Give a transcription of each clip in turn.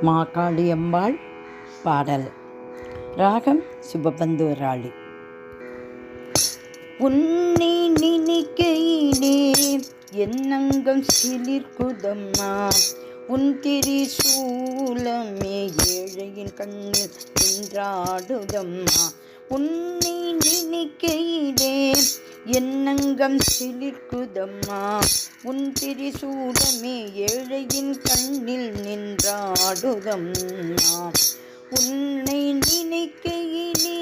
மாகாளியம்பாள் பாடல். ராகம் சுபபந்தூராளி. உன்னை நினைக்கையிலே என்னங்கம் சிலிர்க்குதம்மா, உன் திரிசூலமே ஏழையின் கண்ணில் நின்றாடுதம்மா. உன்னை நினைக்கையிலே என்னங்கம் சிலிர்க்குதம்மா, உன் திரிசூலமே ஏழையின் கண்ணில் நின்றாடுதம்மா. உன்னை நினைக்கையிலே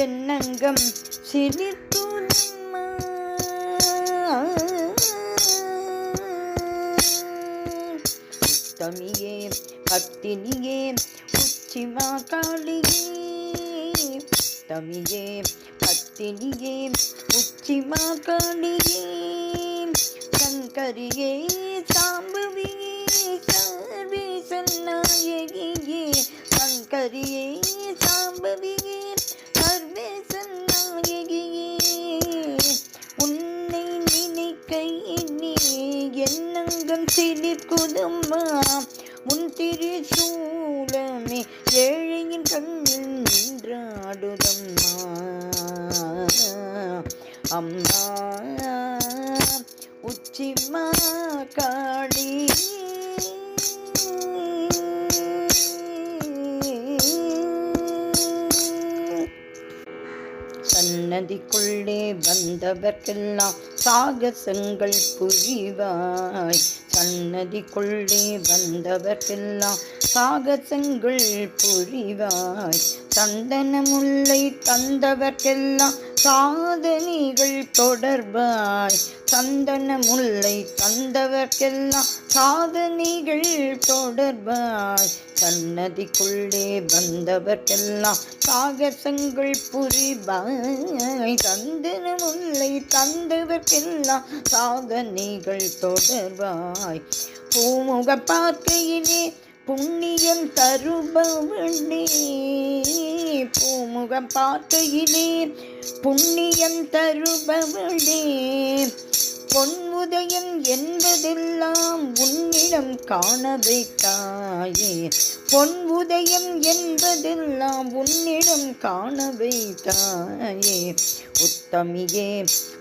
என்னங்கம் சிலிர்க்குதம்மா. உத்தமியே பத்தினியே உச்சிமா காளியே, உத்தமியே பத்தினியே உச்சிமா காளியே, சங்கரியே சாம்பவியே சர்வேசநாயகியே, சங்கரியே சாம்பவியே சர்வேசநாயகியே. உன்னை நினைக்கையிலே என்னங்கம் சிலிர்க்குதம்மா, உன் திரிசூலமே ஏழையின் கண்ணில் நின்றாடுதம்மா. அம்மா உச்சிமா காளி, சன்னதிக்குள்ளே வந்தவர்க்கெல்லாம் சாகசங்கள் புரிவாய், சன்னதிக்குள்ளே வந்தவர்க்கெல்லாம் சாகசங்கள் புரிவாய். சந்தன முல்லை தந்தவர்க்கெல்லாம் சாதனைகள் தொடர்பாய், சந்தன முல்லை தந்தவர்க்கெல்லாம் சாதனைகள் தொடர்பாய். சன்னதிக்குள்ளே வந்தவர்க்கெல்லாம் சாகசங்கள் புரிவாய், சந்தன முல்லை தந்தவர்க்கெல்லாம் சாதனைகள் தொடர்வாய். பூமுக பார்க்கையிலே புண்ணியம் தருபவளே, பூமுகம் பார்க்கையிலே புண்ணியம் தருபவளே. பொன் உதயம் என்பதெல்லாம் உன்னிடம் காண வைத்தாயே, பொன் உதயம் என்பதெல்லாம் உன்னிடம் காண வைத்தாயே. உத்தமியே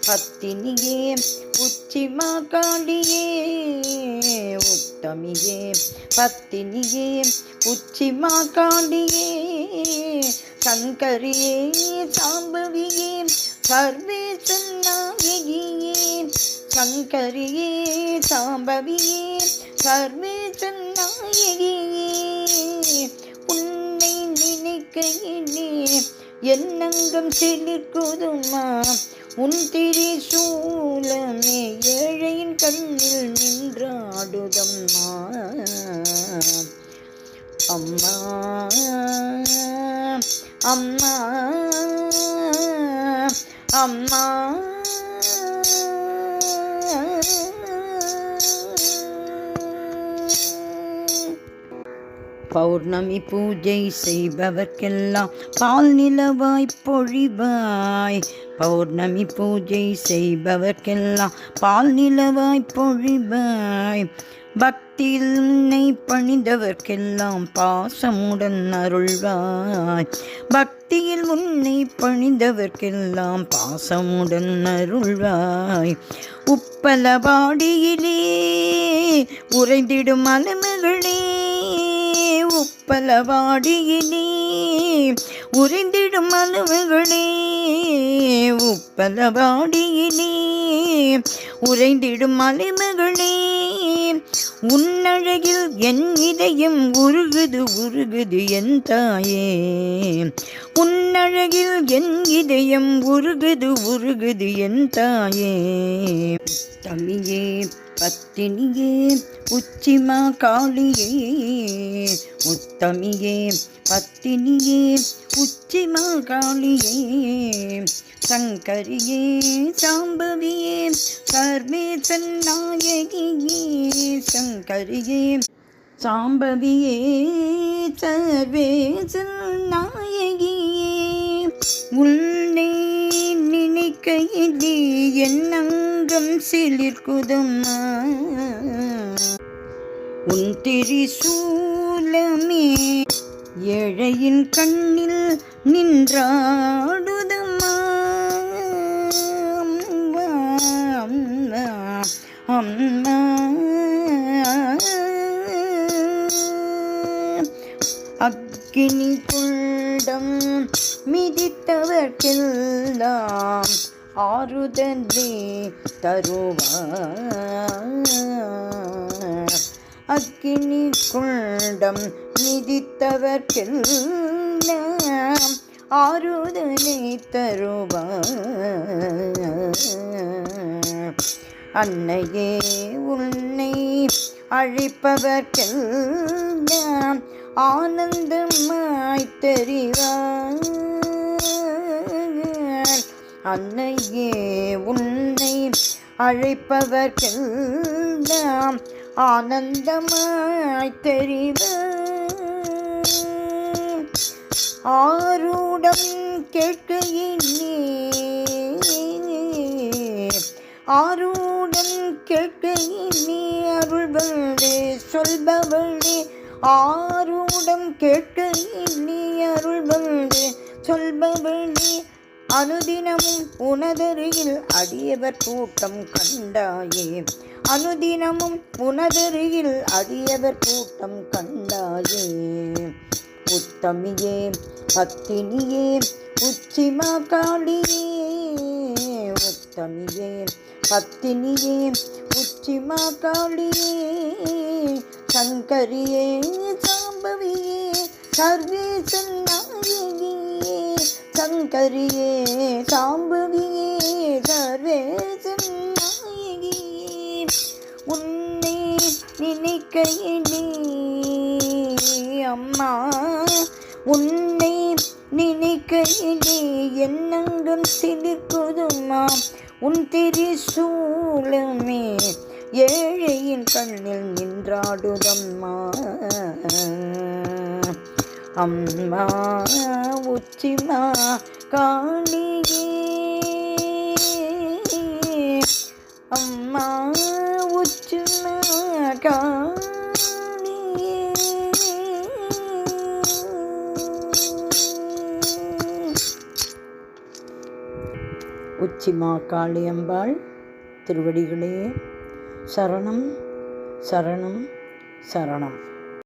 பத்தினியே உச்சிமா காளியே, உத்தமியே பத்தினியே உச்சிமா காளியே, சங்கரியே சாம்பவியே சர்வேசநாயகியே, சங்கரியே சாம்பவியே சர்வேசநாயகியே. உன்னை நினைக்கையிலே என்னங்கம் சிலிர்க்குதம்மா, உன் திரிசூலமே ஏழையின் கண்ணில் நின்றாடுதம்மா. அம்மா அம்மா அம்மா. பௌர்ணமி பூஜை செய்பவர்க்கெல்லாம் பால் நிலவாய் பொழிவாய், பௌர்ணமி பூஜை செய்பவர்க்கெல்லாம் பால் நிலவாய் பொழிவாய். பக்தியில் உன்னை பணிந்தவர்க்கெல்லாம் பாசமுடன் அருள்வாய், பக்தியில் உன்னை பணிந்தவர்க்கெல்லாம் பாசமுடன் அருள்வாய். உப்பலவாடியிலே உறைந்திடும் அலமகளே, உப்பலவாடியிலே உறைந்திடும் அலமகளே, உப்பலவாடியிலே உறைந்திடும் அலைமகளே. உன்னழகில் என் இதயம் உருகுது உருகுது என் தாயே, உன்னழகில் என் இதயம் உருகுது உருகுது என் தாயே. உத்தமியே பத்தினியே உச்சிமா காளியே, உத்தமியே பத்தினியே உச்சிமா காளியே, சங்கரியே சாம்பவியே சர்வேசநாயகியே, சங்கரியே சாம்பவியே சர்வேசநாயகியே. உன்னை நினைக்கையிலே என் அங்கம் சிலிர்க்குதம்மா. உன் திரிசூலமே ஏழையின் கண்ணில் நின்றாடுதம்மா. அம்மா அம்மா அக்கினி குண்டம் மிதித்தவர்க்கெல்லாம் ஆறுதலே தருவார். அக்கினி குண்டம் மிதித்தவர்க்கெல்லாம் ஆறுதலை தருவார். அன்னையே உன்னை அழைப்பவர்க்கெல்லாம் ஆனந்தமாய் தெரிவார். அன்னையே உன்னை அழைப்பவர்க்கெல்லாம் ஆனந்தமாய் தெரிவார். ஆரூடம் கேட்கையிலே ஆரூடம் கேட்கையிலே அருள்வளே சொல்பவளே. ஆரூடம் கேட்கையிலே அருள்வளே சொல்பவளே. அனுதினமும் உனதருகில் அடியவர் கூட்டம் கண்டாயே. அனுதினமும் உனதருகில் அடியவர் கூட்டம் கண்டாயே. உத்தமியே பத்தினியே உச்சிமா காளியே. உத்தமியே பத்தினியே உச்சிமா காளியே. சங்கரியே சாம்பவியே சர்வேசன் நாயகியே. சங்கரியே சாம்பவியே சர்வேசன் நாயகியே. உன்னை நினைக்கையிலே அம்மா உன்னை நினைக்கையிலே எண்ணங்கள் சிலிர்க்குதுமா. உன் திரிசூலமே ஏழையின் கண்ணில் நின்றாடுதம்மா. அம்மா உச்சிமா காளியே. அம்மா உச்சிமா காளியே. உச்சிமா காளியம்பாள் திருவடிகளே சரணம் சரணம் சரணம்.